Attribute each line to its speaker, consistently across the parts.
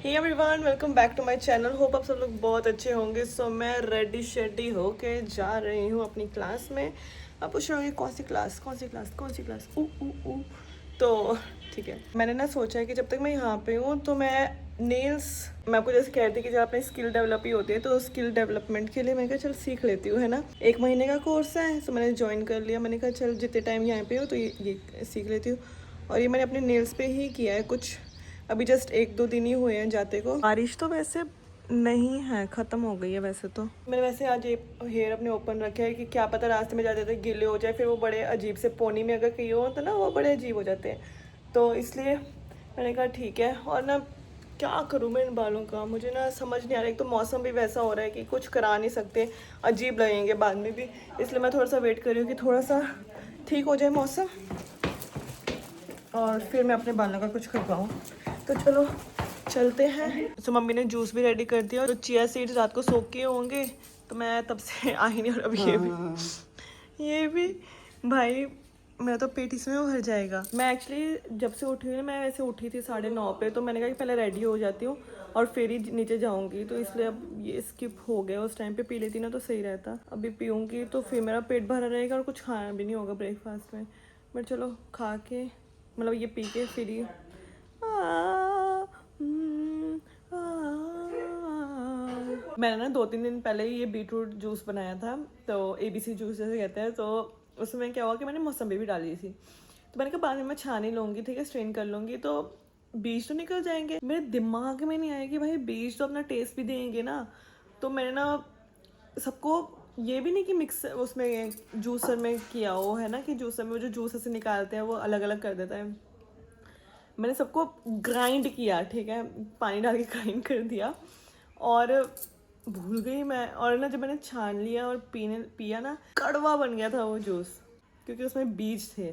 Speaker 1: Hey everyone, welcome back to my channel. Hope आप सब लोग बहुत अच्छे होंगे। सो मैं रेडी शेडी होके जा रही हूँ अपनी क्लास में। आप पूछ रहे होंगे कौन सी क्लास ऊ ऊ ऊ। तो ठीक है, मैंने ना सोचा है कि जब तक मैं यहाँ पे हूँ तो मैं आपको जैसे कह रही थी कि जब अपनी स्किल डेवलप ही होती है तो स्किल डेवलपमेंट के लिए मैंने कहा चल सीख लेती हूँ, है ना। 1 महीने का कोर्स है, तो मैंने ज्वाइन कर लिया। मैंने कहा चल जितने टाइम यहाँ पे हो तो ये सीख लेती हूँ। और ये मैंने अपने नेल्स पे ही किया है कुछ, अभी जस्ट 1-2 दिन ही हुए हैं जाते को। बारिश तो वैसे नहीं है, ख़त्म हो गई है वैसे तो। मैंने वैसे आज एक हेयर अपने ओपन रखे हैं कि क्या पता रास्ते में जाते थे गिले हो जाए, फिर वो बड़े अजीब से पोनी में अगर कहीं हो तो ना वो बड़े अजीब हो जाते हैं, तो इसलिए मैंने कहा ठीक है। और ना क्या करूँ मैं इन बालों का, मुझे ना समझ नहीं आ रहा। एक तो मौसम भी वैसा हो रहा है कि कुछ करा नहीं सकते, अजीब लगेंगे बाद में भी, इसलिए मैं थोड़ा सा वेट कर रही हूँ कि थोड़ा सा ठीक हो जाए मौसम और फिर मैं अपने बालों का कुछ करवाऊँ। तो चलो चलते हैं। तो मम्मी ने जूस भी रेडी कर दिया, तो चिया सीड्स रात को सोख के होंगे, तो मैं तब से आई नहीं। और अब ये भी भाई मेरा तो पेट इसमें भर जाएगा। मैं एक्चुअली जब से उठी हुई, मैं वैसे उठी थी 9:30 पे, तो मैंने कहा कि पहले रेडी हो जाती हूँ और फिर ही नीचे जाऊँगी, तो इसलिए अब ये स्किप हो गया। उस टाइम पे पी लेती ना तो सही रहता। अभी पीऊँगी तो फिर मेरा पेट भरा रहेगा और कुछ खाना भी नहीं होगा ब्रेकफास्ट में। बट चलो खा के, मतलब ये पी के फिर ही मैंने ना 2-3 दिन पहले ही ये बीटरूट जूस बनाया था, तो ABC जूस जैसे कहते हैं। तो उसमें क्या हुआ कि मैंने मौसम्बी भी डाली थी, तो मैंने कहा बाद में मैं छान ही लूँगी, ठीक है, स्ट्रेन कर लूँगी तो बीज तो निकल जाएंगे। मेरे दिमाग में नहीं आया कि भाई बीज तो अपना टेस्ट भी देंगे ना। तो मैंने ना सबको, ये भी नहीं कि मिक्स उसमें जूसर में किया हो, है ना, कि जूसर में वो जो जूस ऐसे निकालते हैं वो अलग अलग कर देता है। मैंने सबको ग्राइंड किया, ठीक है, पानी डाल के ग्राइंड कर दिया और भूल गई मैं। और ना जब मैंने छान लिया और पिया ना, कड़वा बन गया था वो जूस, क्योंकि उसमें बीज थे।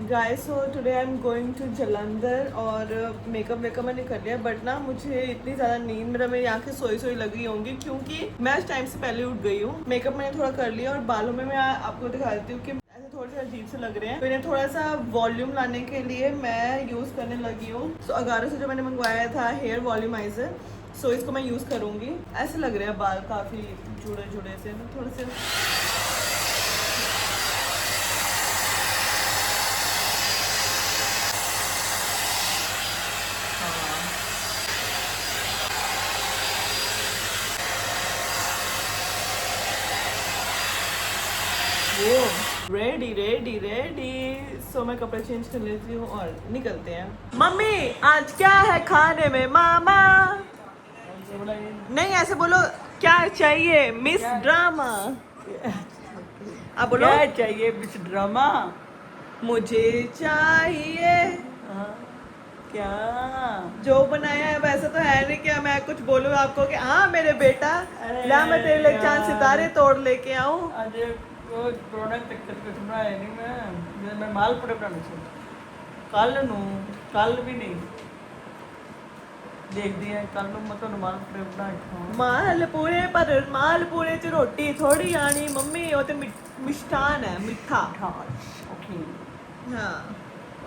Speaker 1: Guys, so today I am going to Jalandhar और मेकअप मैंने कर लिया, बट ना मुझे इतनी ज़्यादा नींद, मेरी आंखें सोई लग रही होंगी क्योंकि मैं इस टाइम से पहले उठ गई हूँ। मेकअप मैंने थोड़ा कर लिया और बालों में मैं आपको दिखा देती हूँ कि ऐसे थोड़े से अजीब से लग रहे हैं, तो इन्हें थोड़ा सा वॉल्यूम लाने के लिए मैं यूज़ करने लगी हूँ। सो अगारो से जो मैंने मंगवाया था हेयर वॉल्यूमाइजर, सो इसको मैं यूज़ करूँगी। ऐसे लग रहे हैं बाल काफ़ी जुड़े से, थोड़े से रेडी। सो मैं कपड़े चेंज कर लेती हूँ और निकलते हैं। मम्मी आज क्या है खाने में? मामा नहीं, ऐसे बोलो, क्या चाहिए मिस ड्रामा? आप बोलो
Speaker 2: क्या चाहिए मिस ड्रामा?
Speaker 1: मुझे चाहिए
Speaker 2: क्या
Speaker 1: जो बनाया है। वैसा तो है नहीं कि मैं कुछ बोलूँ आपको कि हाँ मेरे बेटा ला मैं तेरे लिए चांद सितारे तोड़ लेके आऊँ।
Speaker 2: आज वो प्रोडक्ट कुछ बनाया नहीं मैं मालपुड़े बनाने से कल भी नहीं देख दिया कल मतलब मालपुड़े बना
Speaker 1: मालपुड़े पर मालपुड़े च रोटी थोड़ी आनी मम्मी, वो तो मिष्ठान है, मिठा।
Speaker 2: ओके
Speaker 1: हाँ,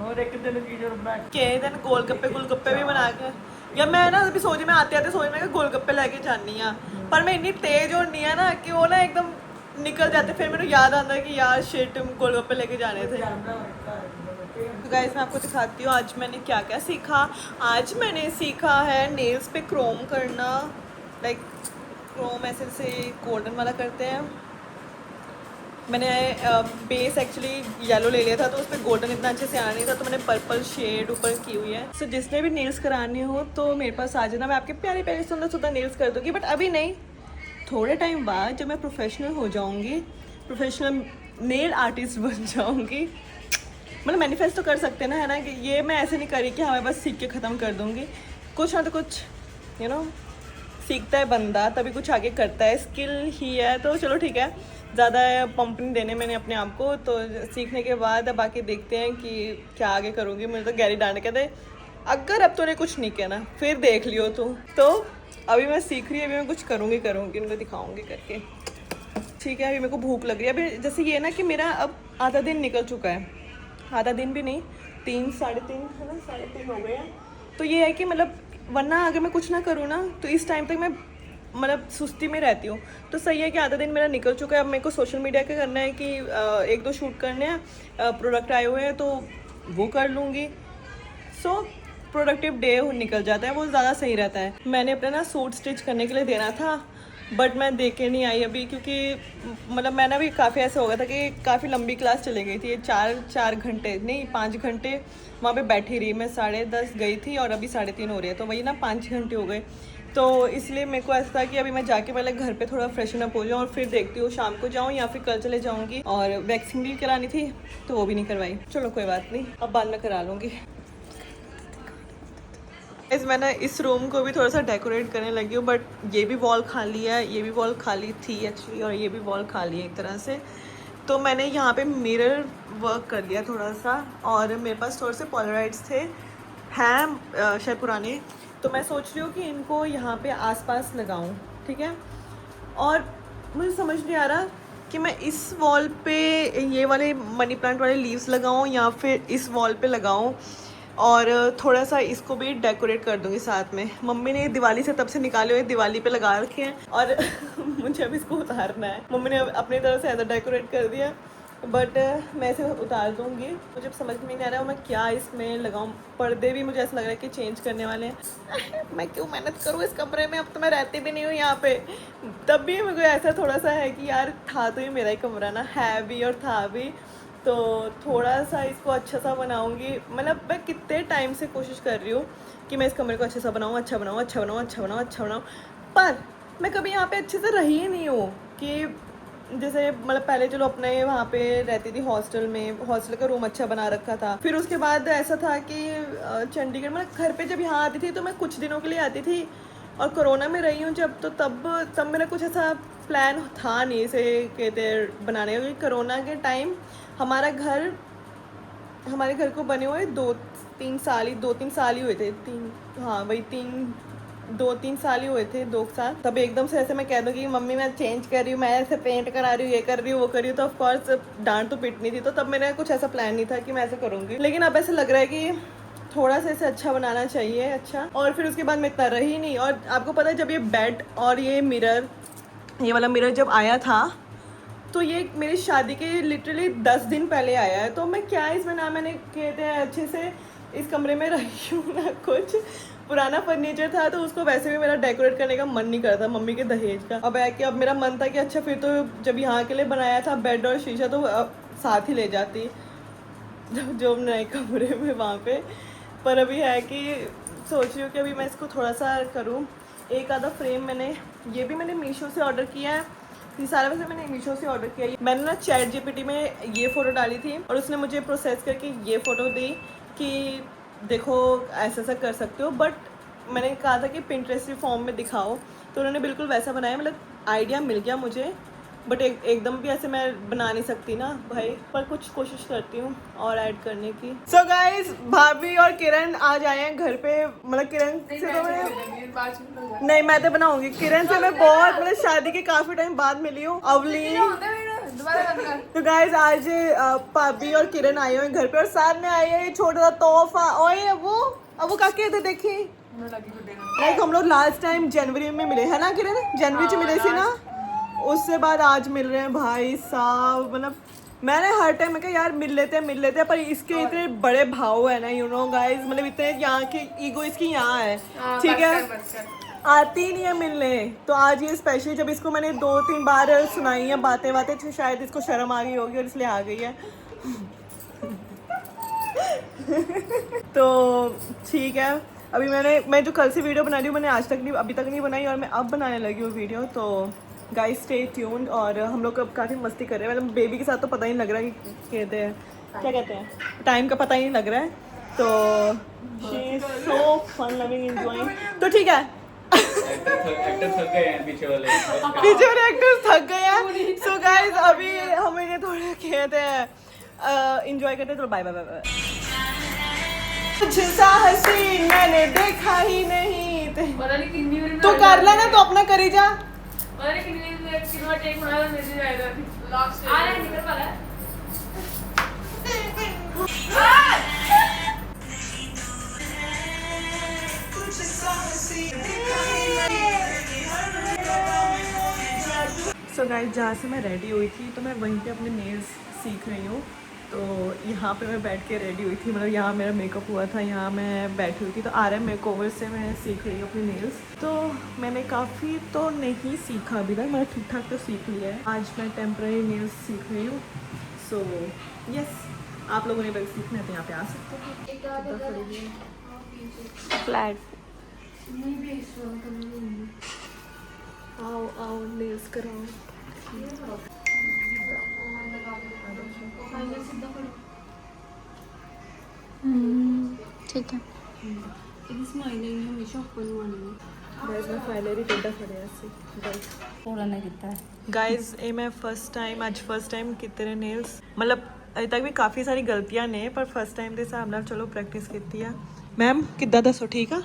Speaker 2: और एक दिन की जो बना
Speaker 1: के दिन गोलगप्पे भी बना के, या मैं ना अभी सोची, मैं आते सोच मैं गोलगप्पे लेके जानी आ, पर मैं इतनी तेज होनी है ना कि वो ना एकदम निकल जाते। फिर मेरे याद आता है कि यार शिट गोलगप्पे लेके जाने थे। तो गाइस मैं आपको दिखाती हूँ आज मैंने क्या क्या सीखा। आज मैंने सीखा है नेल्स पे क्रोम करना, लाइक क्रोम ऐसे से गोल्डन वाला करते हैं। मैंने बेस एक्चुअली येलो ले लिया था, तो उस पर गोल्डन इतना अच्छे से आना नहीं था, तो मैंने पर्पल शेड ऊपर की हुई है। सो जिसने भी नेल्स कराने हो तो मेरे पास आ जाना, मैं आपके प्यारे प्यारे सुंदर नेल्स कर दूँगी। बट अभी नहीं, थोड़े टाइम बाद जब मैं प्रोफेशनल हो जाऊँगी, प्रोफेशनल नेल आर्टिस्ट बन जाऊँगी, मतलब मैनिफेस्ट तो कर सकते हैं ना, है ना, कि ये मैं ऐसे नहीं करी कि हाँ मैं बस सीख के ख़त्म कर दूँगी। कुछ ना तो कुछ सीखता है बंदा तभी कुछ आगे करता है, स्किल ही है। तो चलो ठीक है, ज़्यादा पंप नहीं देने मैंने अपने आप को, तो सीखने के बाद अब बाकी देखते हैं कि क्या आगे करूँगी। मुझे तो गैरी डांट कहते अगर अब तूने कुछ नहीं कहना फिर देख लियो तू। तो अभी मैं सीख रही है, अभी मैं कुछ करूँगी उनको दिखाऊँगी करके, ठीक है। अभी मेरे को भूख लग रही है। अभी जैसे ये ना कि मेरा अब आधा दिन निकल चुका है, आधा दिन भी नहीं, 3 साढ़े 3 है ना, 3:30 हो गए हैं। तो ये है कि मतलब वरना अगर मैं कुछ ना करूँ ना तो इस टाइम तक मैं मतलब सुस्ती में रहती हूँ। तो सही है कि आधा दिन मेरा निकल चुका है। अब मेरे को सोशल मीडिया का करना है कि 1-2 शूट करने हैं, प्रोडक्ट आए हुए हैं तो वो कर लूँगी। सो प्रोडक्टिव डे निकल जाता है, वो ज़्यादा सही रहता है। मैंने अपना ना सूट स्टिच करने के लिए देना था, बट मैं दे के नहीं आई अभी, क्योंकि मतलब मैंने भी काफ़ी ऐसा हो गया था कि काफ़ी लंबी क्लास चली गई थी। 4 घंटे नहीं 5 घंटे वहाँ पे बैठी रही। मैं 10:30 गई थी और अभी 3:30 हो रही है, तो वही ना 5 घंटे हो गए। तो इसलिए मेरे को ऐसा था कि अभी मैं जाके पहले घर पे थोड़ा फ्रेशन अप हो जाऊँ और फिर देखती हूँ शाम को जाऊँ या फिर कल चले जाऊँगी। और वैक्सिंग भी करानी थी तो वो भी नहीं करवाई। चलो कोई बात नहीं, अब बाद में करा लूँगी। इस मैं ना इस रूम को भी थोड़ा सा डेकोरेट करने लगी हूँ, बट ये भी वॉल खाली है, ये भी वॉल खाली थी एक्चुअली, और ये भी वॉल खाली है एक तरह से। तो मैंने यहाँ पे मिरर वर्क कर लिया थोड़ा सा, और मेरे पास थोड़े से पोलराइड्स थे हैं शायद पुराने, तो मैं सोच रही हूँ कि इनको यहाँ पे आसपास लगाऊँ, ठीक है। और मुझे समझ नहीं आ रहा कि मैं इस वॉल पे ये वाले मनी प्लांट वाले लीव्स लगाऊँ या फिर इस वॉल पे लगाऊँ, और थोड़ा सा इसको भी डेकोरेट कर दूँगी साथ में। मम्मी ने दिवाली से तब से निकाले हुए दिवाली पे लगा रखे हैं, और मुझे अब इसको उतारना है। मम्मी ने अपनी तरफ से ऐसा डेकोरेट कर दिया, बट मैं इसे उतार दूँगी। मुझे अब समझ में नहीं आ रहा है मैं क्या इसमें लगाऊँ। पर्दे भी मुझे ऐसा लग रहा है कि चेंज करने वाले हैं। मैं क्यों मेहनत करूँ इस कमरे में, अब तो मैं रहती भी नहीं हूँ यहाँ पे। तब भी मेरे को ऐसा थोड़ा सा है कि यार था तो ये मेरा ही कमरा ना, है भी और था भी, तो थोड़ा सा इसको अच्छा सा बनाऊंगी। मतलब मैं कितने टाइम से कोशिश कर रही हूँ कि मैं इस कमरे को अच्छे सा बनाऊँ, अच्छा बनाऊँ, अच्छा बनाऊँ, अच्छा बनाऊँ, अच्छा बनाऊँ, पर मैं कभी यहाँ पे अच्छे से रही ही नहीं हूँ। कि जैसे मतलब पहले चलो अपने वहाँ पे रहती थी हॉस्टल में, हॉस्टल का रूम अच्छा बना रखा था। फिर उसके बाद ऐसा था कि चंडीगढ़ मतलब घर पे जब यहाँ आती थी तो मैं कुछ दिनों के लिए आती थी, और कोरोना में रही हूँ जब, तो तब मेरा कुछ ऐसा प्लान था नहीं इसे कहते बनाने का, क्योंकि कोरोना के टाइम हमारे घर को बने हुए 2-3 साल ही हुए थे। 2-3 साल ही हुए थे, 2 साल। तब एकदम से ऐसे मैं कह दूँ कि मम्मी मैं चेंज कर रही हूँ, मैं ऐसे पेंट करा रही हूँ, ये कर रही हूँ, वो कर रही हूँ, तो ऑफकोर्स डांट तो पिटनी थी। तो तब मेरा कुछ ऐसा प्लान नहीं था कि मैं ऐसा करूँगी, लेकिन अब ऐसा लग रहा है कि थोड़ा सा इसे अच्छा बनाना चाहिए, अच्छा। और फिर उसके बाद मैं इतना रही नहीं। और आपको पता है जब ये बेड और ये वाला मिरर जब आया था, तो ये मेरी शादी के लिटरली 10 दिन पहले आया है। तो मैं क्या इसमें ना मैंने कहते हैं अच्छे से इस कमरे में रही हूँ ना कुछ। पुराना फर्नीचर था तो उसको वैसे भी मेरा डेकोरेट करने का मन नहीं करता, मम्मी के दहेज का। अब मेरा मन था कि अच्छा फिर तो जब यहाँ के लिए बनाया था बेड और शीशा तो साथ ही ले जाती जो नए कमरे में वहाँ पे। पर अभी है कि सोच रही हूँ कि अभी मैं इसको थोड़ा सा करूँ। एक आधा फ्रेम ये भी मैंने मीशो से ऑर्डर किया है। ये सारा वैसे मैंने मीशो से ऑर्डर किया है। मैंने ना ChatGPT में ये फ़ोटो डाली थी और उसने मुझे प्रोसेस करके ये फ़ोटो दी कि देखो ऐसा कर सकते हो, बट मैंने कहा था कि पिंटरेस्ट फॉर्म में दिखाओ, तो उन्होंने बिल्कुल वैसा बनाया। मतलब आइडिया मिल गया मुझे, बट एकदम भी ऐसे मैं बना नहीं सकती ना भाई, पर कुछ कोशिश करती हूँ और ऐड करने की। सो गाइज भाभी और किरण आ जाए हैं घर पे। मतलब किरण से तो मैं तो बनाऊंगी। किरण से मैं बहुत मतलब शादी के काफी टाइम बाद मिली हूँ, अवली। तो गाइज आज भाभी और किरण आए हुए घर पे, और साथ में आए हैं छोटा सा तोहफा। ओए अब वो काके थे देखी, लाइक हम लोग लास्ट टाइम जनवरी में मिले है ना किरण, जनवरी से मिले थे ना, उससे बाद आज मिल रहे हैं भाई साहब। मतलब मैंने हर टाइम मैं कहा यार मिल लेते हैं, पर इसके इतने बड़े भाव है ना, यू नो गाइस, मतलब इतने यहाँ की ईगो इसकी यहाँ है, ठीक है, आती ही नहीं है मिलने। तो आज ये स्पेशली जब इसको मैंने 2-3 बार सुनाई है बातें तो शायद इसको शर्म आ गई होगी और इसलिए आ गई है। तो ठीक है, अभी मैं जो कल से वीडियो बना रही हूँ मैंने अभी तक नहीं बनाई, और मैं अब बनाने लगी हूँ वीडियो। तो गाइस स्टे ट्यून्ड। और हम लोग अब काफ़ी मस्ती कर रहे हैं, मतलब बेबी के साथ तो पता ही नहीं लग रहा है कि क्या कहते हैं टाइम का पता ही नहीं लग रहा है। तो she is so fun loving enjoying. तो ठीक है, पीछे वाले एक्टर्स थक गए हैं। सो गाइस अभी हम इन्हें थोड़ा कहते हैं एंजॉय करते हैं। तो बाय बाय बाय बाय। कुछ सा हसीन मैंने देखा ही नहीं, तो कर लेना, तो अपना करी जा। सो गाइस, जहाँ से मैं रेडी हुई थी तो मैं वहीं पे अपने नेल्स सीख रही हूँ। तो यहाँ पे मैं बैठ के रेडी हुई थी, मतलब यहाँ मेरा मेकअप हुआ था, यहाँ मैं बैठी हुई थी। तो RM मेकओवर से मैं सीख रही हूँ अपने नेल्स। तो मैंने काफ़ी तो नहीं सीखा अभी तक, मैंने ठीक ठाक तो सीख लिया है। आज मैं टेम्पररी नेल्स सीख रही हूँ। सो यस, आप लोगों ने अगर सीखना है तो यहाँ पे आ सकते हो। फ्लैट आओ आओ, नेल्स कराओ।
Speaker 3: ठीक है।
Speaker 1: गाइज ये मैं फर्स्ट टाइम कितने नेल्स, मतलब अजे तक भी काफ़ी सारी गलतियां ने, पर फर्स्ट टाइम के हिसाब नाल चलो प्रैक्टिस की है। मैम किद्दां दसो, ठीक आ?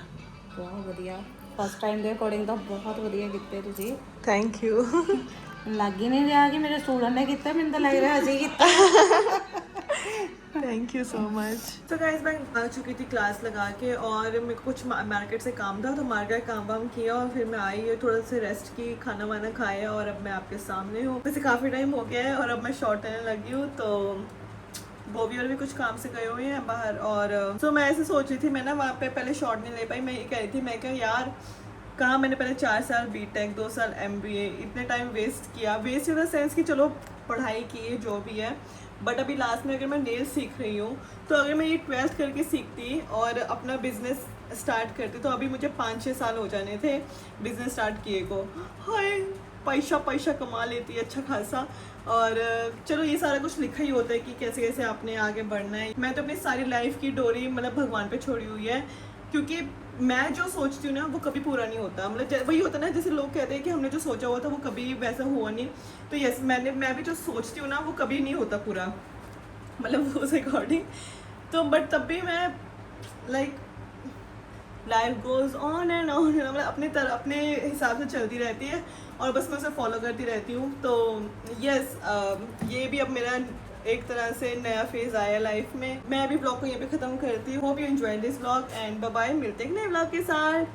Speaker 3: बहुत ਵਧੀਆ ਫਸਟ ਟਾਈਮ ਦੇ ਅਕੋਰਡਿੰਗ ਤਾਂ ਬਹੁਤ ਵਧੀਆ ਕੀਤੇ ਤੁਸੀਂ।
Speaker 1: Thank you.
Speaker 3: ਲੱਗ ਹੀ ਨਹੀਂ ਰਿਹਾ ਕਿ ਮੇਰੇ ਸਟੂਡੈਂਟ ਨੇ ਕੀਤਾ, ਮੈਨੂੰ ਤਾਂ ਲੱਗ ਰਿਹਾ ਅਸੀਂ ਕੀਤਾ।
Speaker 1: Thank you so much. तो गाइज मैं आ चुकी थी क्लास लगा के, और मेरे को कुछ मार्केट से काम था, तो मार्केट काम वाम किया और फिर मैं आई, थोड़ा सा रेस्ट की, खाना वाना खाया, और अब मैं आपके सामने हूँ। वैसे काफ़ी टाइम हो गया है और अब मैं शॉर्ट लेने लगी हूँ। तो बॉबी और भी कुछ काम से गए हुए हैं बाहर, और तो मैं ऐसे सोच रही थी, मैं ना वहाँ पे पहले शॉर्ट नहीं ले पाई। मैं ये कह रही थी, मैं क्या यार, कहाँ मैंने पहले 4 साल BTech 2 साल MBA, इतने टाइम वेस्ट किया। वेस्ट इन द सेंस कि चलो पढ़ाई की है जो भी है, बट अभी लास्ट में अगर मैं नेल सीख रही हूँ, तो अगर मैं ये 12th करके सीखती और अपना बिजनेस स्टार्ट करती, तो अभी मुझे 5-6 साल हो जाने थे बिजनेस स्टार्ट किए को। हाय, पैसा कमा लेती है अच्छा खासा। और चलो ये सारा कुछ लिखा ही होता है कि कैसे कैसे आपने आगे बढ़ना है। मैं तो अपनी सारी लाइफ की डोरी मतलब भगवान पे छोड़ी हुई है, क्योंकि मैं जो सोचती हूँ ना वो कभी पूरा नहीं होता। मतलब वही होता है ना, जैसे लोग कहते हैं कि हमने जो सोचा हुआ था वो कभी वैसा हुआ नहीं। तो यस, मैं भी जो सोचती हूँ ना वो कभी नहीं होता पूरा, मतलब उस अकॉर्डिंग। तो बट तब भी मैं like life goes on and on, मतलब अपने हिसाब से चलती रहती है, और बस मैं उसे फॉलो करती रहती हूँ। तो यस, ये भी अब मेरा एक तरह से नया फेज आया लाइफ में। मैं अभी ब्लॉग को यहीं पे ख़त्म करती हूँ। Hope you enjoy this blog and bye bye, मिलते हैं नए ब्लॉग के साथ।